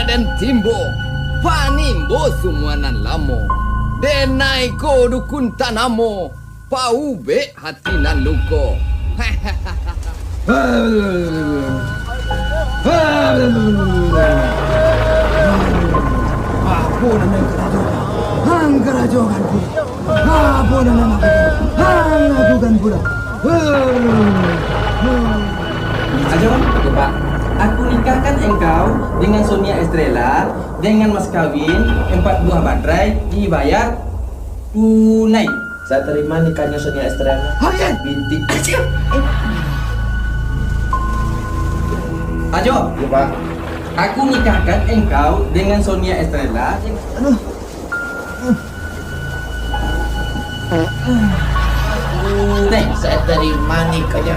dan timbo, panimbo sumuanan lamo, denai ko dukun tanamo, paube hatinan luko. Apa nama kerajokan? Hang kerajokan pula. Apa nama hang lakukan pula. Ajo, Pak. Aku nikahkan engkau dengan Sonia Estrella dengan mas kawin 4 buah baterai dibayar tunai. Saya terima nikahnya Sonia Estrella binti. Ajo, Ya, Pak. aku nikahkan engkau dengan Sonia Estrella. Tunai. Saya terima nikahnya